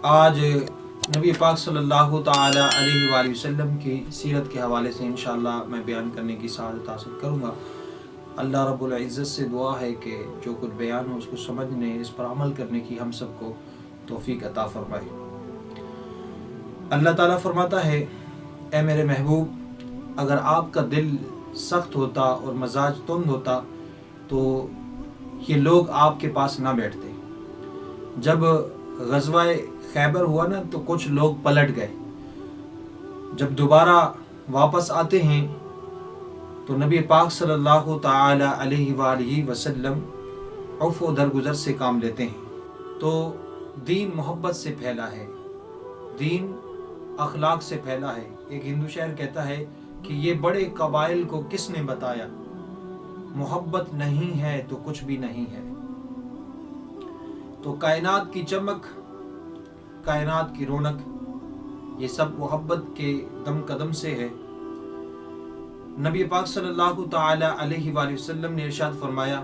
آج نبی پاک صلی اللہ تعالی علیہ وآلہ وسلم کی سیرت کے حوالے سے انشاءاللہ میں بیان کرنے کی سعادت حاصل کروں گا۔ اللہ رب العزت سے دعا ہے کہ جو کچھ بیان ہو اس کو سمجھنے، اس پر عمل کرنے کی ہم سب کو توفیق عطا فرمائے۔ اللہ تعالیٰ فرماتا ہے، اے میرے محبوب، اگر آپ کا دل سخت ہوتا اور مزاج تند ہوتا تو یہ لوگ آپ کے پاس نہ بیٹھتے۔ جب غزوہ خیبر ہوا نا تو کچھ لوگ پلٹ گئے۔ جب دوبارہ واپس آتے ہیں تو نبی پاک صلی اللہ تعالی علیہ وآلہ وسلم عفو و درگزر سے کام لیتے ہیں۔ تو دین محبت سے پھیلا ہے، دین اخلاق سے پھیلا ہے۔ ایک ہندو شاعر کہتا ہے کہ یہ بڑے قبائل کو کس نے بتایا، محبت نہیں ہے تو کچھ بھی نہیں ہے۔ تو کائنات کی چمک، کائنات کی رونق، یہ سب محبت کے دم قدم سے ہے۔ نبی پاک صلی اللہ تعالی علیہ وآلہ وسلم نے ارشاد فرمایا،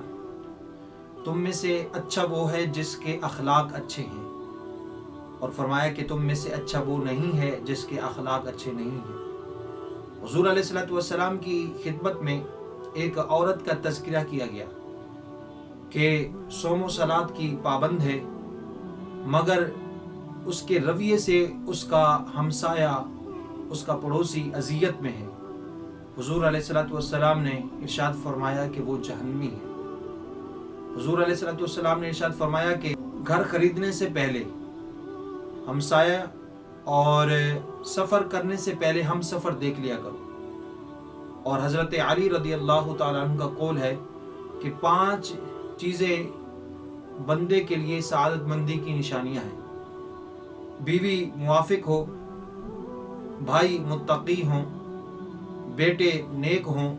تم میں سے اچھا وہ ہے جس کے اخلاق اچھے ہیں، اور فرمایا کہ تم میں سے اچھا وہ نہیں ہے جس کے اخلاق اچھے نہیں ہیں۔ حضور علیہ السلام کی خدمت میں ایک عورت کا تذکرہ کیا گیا کہ صوم و صلات کی پابند ہے، مگر اس کے رویے سے اس کا ہمسایہ، اس کا پڑوسی اذیت میں ہے۔ حضور علیہ السلام نے ارشاد فرمایا کہ وہ جہنمی ہے۔ حضور علیہ السلام نے ارشاد فرمایا کہ گھر خریدنے سے پہلے ہمسایہ اور سفر کرنے سے پہلے ہم سفر دیکھ لیا کرو۔ اور حضرت علی رضی اللہ تعالیٰ عنہ کا قول ہے کہ 5 چیزیں بندے کے لیے سعادت مندی کی نشانیاں ہیں: بیوی موافق ہو، بھائی متقی ہوں، بیٹے نیک ہوں،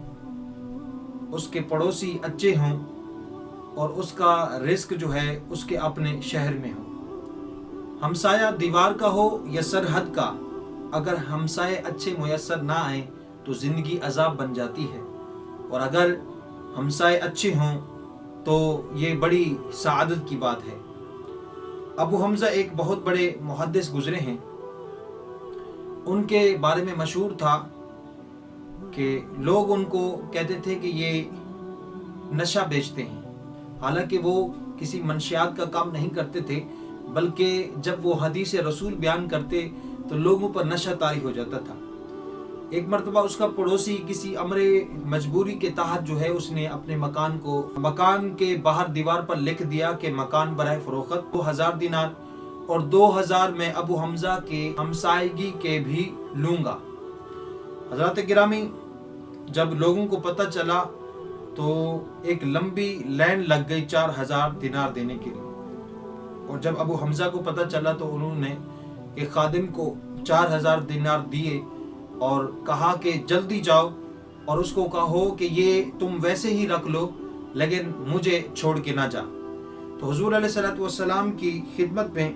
اس کے پڑوسی اچھے ہوں، اور اس کا رزق جو ہے اس کے اپنے شہر میں ہو۔ ہمسایہ دیوار کا ہو یا سرحد کا، اگر ہمسائے اچھے میسر نہ آئیں تو زندگی عذاب بن جاتی ہے، اور اگر ہمسائے اچھے ہوں تو یہ بڑی سعادت کی بات ہے۔ ابو حمزہ ایک بہت بڑے محدث گزرے ہیں۔ ان کے بارے میں مشہور تھا کہ لوگ ان کو کہتے تھے کہ یہ نشہ بیچتے ہیں، حالانکہ وہ کسی منشیات کا کام نہیں کرتے تھے، بلکہ جب وہ حدیث رسول بیان کرتے تو لوگوں پر نشہ طاری ہو جاتا تھا۔ ایک مرتبہ اس کا پڑوسی کسی امر مجبوری کے تحت جو ہے اس نے اپنے مکان کے باہر دیوار پر لکھ دیا کہ مکان برائے فروخت 2000 دینار، اور 2000 میں ابو حمزہ کے ہمسائیگی کے بھی لوں گا۔ حضرات گرامی، جب لوگوں کو پتہ چلا تو ایک لمبی لائن لگ گئی 4000 دینار دینے کے لیے، اور جب ابو حمزہ کو پتہ چلا تو انہوں نے ایک خادم کو 4000 دینار دیے اور کہا کہ جلدی جاؤ اور اس کو کہو کہ یہ تم ویسے ہی رکھ لو لیکن مجھے چھوڑ کے نہ جا۔ تو حضور علیہ السلام کی خدمت میں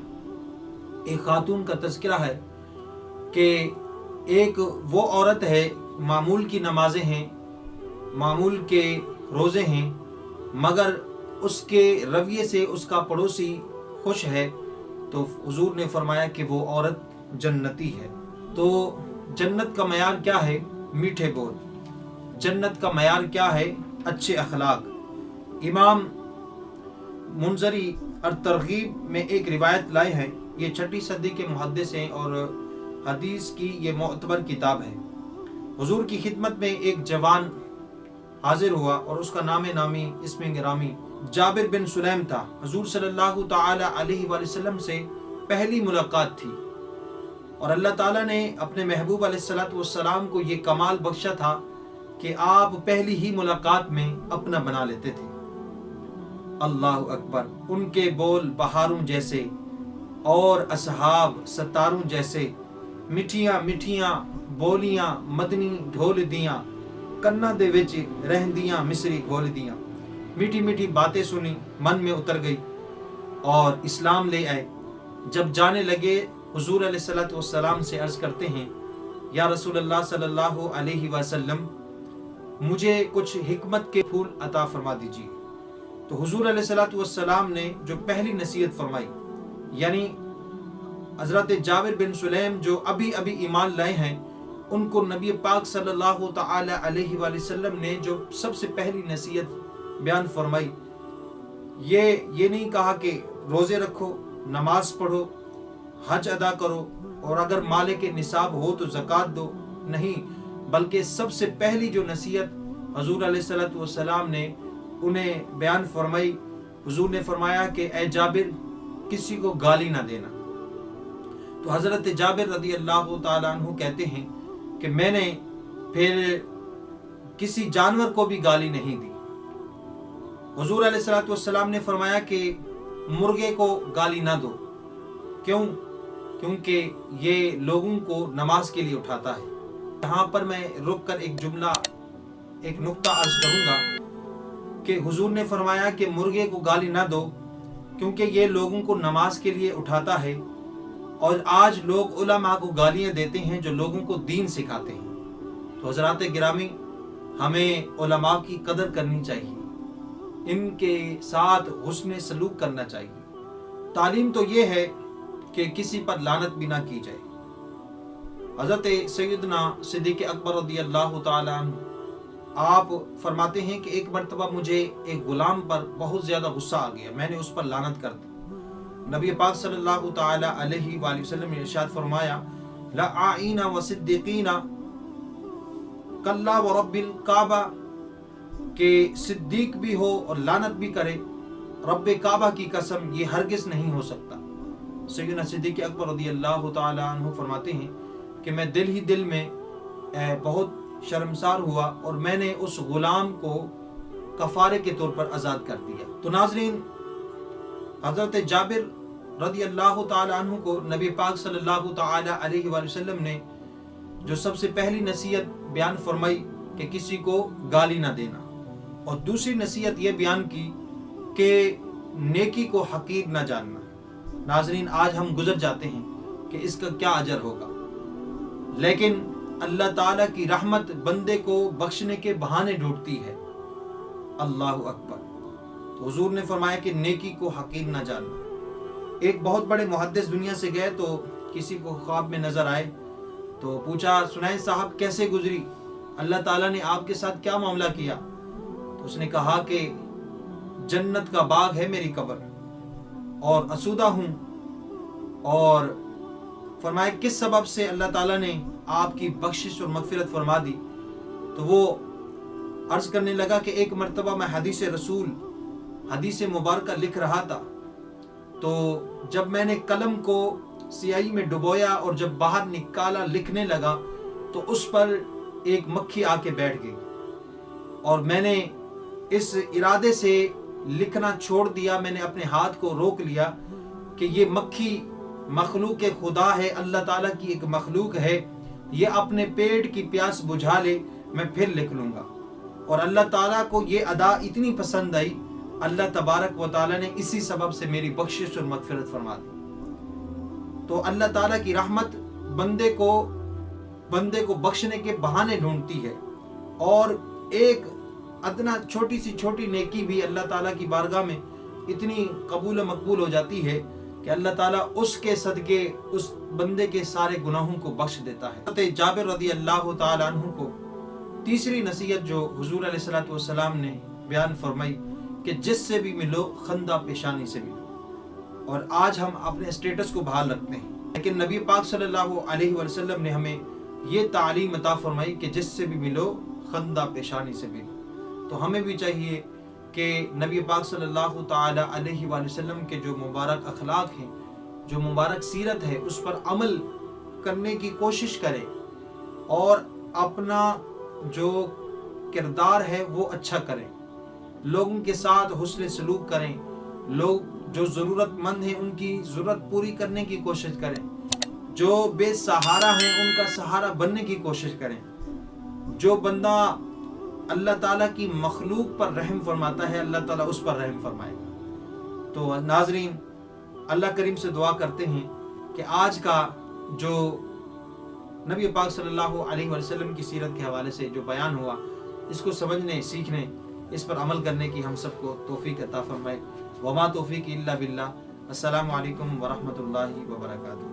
ایک خاتون کا تذکرہ ہے کہ ایک وہ عورت ہے، معمول کی نمازیں ہیں، معمول کے روزے ہیں، مگر اس کے رویے سے اس کا پڑوسی خوش ہے، تو حضور نے فرمایا کہ وہ عورت جنتی ہے۔ تو جنت کا معیار کیا ہے؟ میٹھے بول۔ جنت کا معیار کیا ہے؟ اچھے اخلاق۔ امام منذری الترغیب میں ایک روایت لائے ہیں، یہ 6 صدی کے محدث ہیں اور حدیث کی یہ معتبر کتاب ہے۔ حضور کی خدمت میں ایک جوان حاضر ہوا اور اس کا نام نامی اسم گرامی جابر بن سلیم تھا۔ حضور صلی اللہ تعالی علیہ وآلہ وسلم سے پہلی ملاقات تھی، اور اللہ تعالیٰ نے اپنے محبوب علیہ السلام کو یہ کمال بخشا تھا کہ آپ پہلی ہی ملاقات میں اپنا بنا لیتے تھے۔ اللہ اکبر! ان کے بول بہاروں جیسے اور اصحاب ستاروں جیسے، مٹھیاں مٹھیاں بولیاں مدنی ڈھول دیاں، کنا دے وچ رہندیاں مصری گھول دیاں۔ میٹھی میٹھی باتیں سنی، من میں اتر گئی اور اسلام لے آئے۔ جب جانے لگے حضور علیہ السلام سے عرض کرتے ہیں، یا رسول اللہ صلی اللہ علیہ وسلم، مجھے کچھ حکمت کے پھول عطا فرما دیجیے۔ تو حضور علیہ السلام نے جو پہلی نصیحت فرمائی، یعنی حضرت جابر بن سلیم جو ابھی ابھی ایمان لائے ہیں، ان کو نبی پاک صلی اللہ تعالی علیہ وآلہ وسلم نے جو سب سے پہلی نصیحت بیان فرمائی، یہ نہیں کہا کہ روزے رکھو، نماز پڑھو، حج ادا کرو اور اگر مالک نصاب ہو تو زکوٰۃ دو، نہیں، بلکہ سب سے پہلی جو نصیحت حضور علیہ السلام نے انہیں بیان فرمائی، حضور نے فرمایا کہ اے جابر کسی کو گالی نہ دینا۔ تو حضرت جابر رضی اللہ تعالیٰ عنہ کہتے ہیں کہ میں نے پھر کسی جانور کو بھی گالی نہیں دی۔ حضور علیہ السلام نے فرمایا کہ مرغے کو گالی نہ دو، کیوں؟ کیونکہ یہ لوگوں کو نماز کے لیے اٹھاتا ہے۔ یہاں پر میں رک کر ایک نقطہ عرض کروں گا کہ حضور نے فرمایا کہ مرغے کو گالی نہ دو کیونکہ یہ لوگوں کو نماز کے لیے اٹھاتا ہے، اور آج لوگ علماء کو گالیاں دیتے ہیں جو لوگوں کو دین سکھاتے ہیں۔ تو حضرات گرامی، ہمیں علماء کی قدر کرنی چاہیے، ان کے ساتھ حسن سلوک کرنا چاہیے۔ تعلیم تو یہ ہے کہ کسی پر لعنت بھی نہ کی جائے۔ حضرت سیدنا صدیق اکبر رضی اللہ تعالیٰ عنہ آپ فرماتے ہیں کہ ایک مرتبہ مجھے ایک غلام پر بہت زیادہ غصہ آ گیا، میں نے اس پر لعنت کر دی۔ نبی پاک صلی اللہ تعالی علیہ وآلہ وسلم نے ارشاد فرمایا، لعائین و صدیقین کلا ورب الکعبہ، کہ صدیق بھی ہو اور لعنت بھی کرے، رب کعبہ کی قسم یہ ہرگز نہیں ہو سکتا۔ سیدنا صدیق اکبر رضی اللہ تعالی عنہ فرماتے ہیں کہ میں دل ہی دل میں بہت شرمسار ہوا اور میں نے اس غلام کو کفارے کے طور پر آزاد کر دیا۔ تو ناظرین، حضرت جابر رضی اللہ تعالی عنہ کو نبی پاک صلی اللہ تعالی علیہ وآلہ وسلم نے جو سب سے پہلی نصیحت بیان فرمائی کہ کسی کو گالی نہ دینا، اور دوسری نصیحت یہ بیان کی کہ نیکی کو حقیر نہ جاننا۔ ناظرین، آج ہم گزر جاتے ہیں کہ اس کا کیا اجر ہوگا، لیکن اللہ تعالیٰ کی رحمت بندے کو بخشنے کے بہانے ڈھونڈتی ہے۔ اللہ اکبر۔ تو حضور نے فرمایا کہ نیکی کو حقیر نہ جاننا۔ ایک بہت بڑے محدث دنیا سے گئے تو کسی کو خواب میں نظر آئے تو پوچھا، سنائیں صاحب کیسے گزری، اللہ تعالیٰ نے آپ کے ساتھ کیا معاملہ کیا؟ تو اس نے کہا کہ جنت کا باغ ہے میری قبر اور اسودہ ہوں، اور فرمایا کس سبب سے اللہ تعالیٰ نے آپ کی بخشش اور مغفرت فرما دی؟ تو وہ عرض کرنے لگا کہ ایک مرتبہ میں حدیث مبارکہ لکھ رہا تھا، تو جب میں نے قلم کو سیاہی میں ڈبویا اور جب باہر نکالا لکھنے لگا تو اس پر ایک مکھی آ کے بیٹھ گئی، اور میں نے اس ارادے سے لکھنا چھوڑ دیا، میں نے اپنے ہاتھ کو روک لیا کہ یہ مکھی مخلوق خدا ہے، اللہ تعالیٰ کی ایک مخلوق ہے، یہ اپنے پیٹ کی پیاس بجھا لے، میں پھر لکھ لوں گا۔ اور اللہ تعالیٰ کو یہ ادا اتنی پسند آئی، اللہ تبارک و تعالیٰ نے اسی سبب سے میری بخشش اور مغفرت فرما دی۔ تو اللہ تعالیٰ کی رحمت بندے کو بخشنے کے بہانے ڈھونڈتی ہے، اور ایک ادنا چھوٹی نیکی بھی اللہ تعالیٰ کی بارگاہ میں اتنی قبول و مقبول ہو جاتی ہے کہ اللہ تعالیٰ اس کے صدقے اس بندے کے سارے گناہوں کو بخش دیتا ہے۔ حضرت جابر رضی اللہ تعالی عنہ کو تیسری نصیحت جو حضور علیہ السلام نے بیان فرمائی کہ جس سے بھی ملو خندہ پیشانی سے ملو، اور آج ہم اپنے اسٹیٹس کو بحال رکھتے ہیں، لیکن نبی پاک صلی اللہ علیہ وسلم نے ہمیں یہ تعلیم عطا فرمائی کہ جس سے بھی ملو خندہ پیشانی سے ملو۔ تو ہمیں بھی چاہیے کہ نبی پاک صلی اللہ تعالی علیہ وآلہ وسلم کے جو مبارک اخلاق ہیں، جو مبارک سیرت ہے، اس پر عمل کرنے کی کوشش کریں، اور اپنا جو کردار ہے وہ اچھا کریں، لوگوں کے ساتھ حسن سلوک کریں، لوگ جو ضرورت مند ہیں ان کی ضرورت پوری کرنے کی کوشش کریں، جو بے سہارا ہیں ان کا سہارا بننے کی کوشش کریں۔ جو بندہ اللہ تعالیٰ کی مخلوق پر رحم فرماتا ہے، اللہ تعالیٰ اس پر رحم فرمائے گا۔ تو ناظرین، اللہ کریم سے دعا کرتے ہیں کہ آج کا جو نبی پاک صلی اللہ علیہ وسلم کی سیرت کے حوالے سے جو بیان ہوا، اس کو سمجھنے، سیکھنے، اس پر عمل کرنے کی ہم سب کو توفیق عطا فرمائے۔ وما توفیق الا باللہ۔ السلام علیکم ورحمۃ اللہ وبرکاتہ۔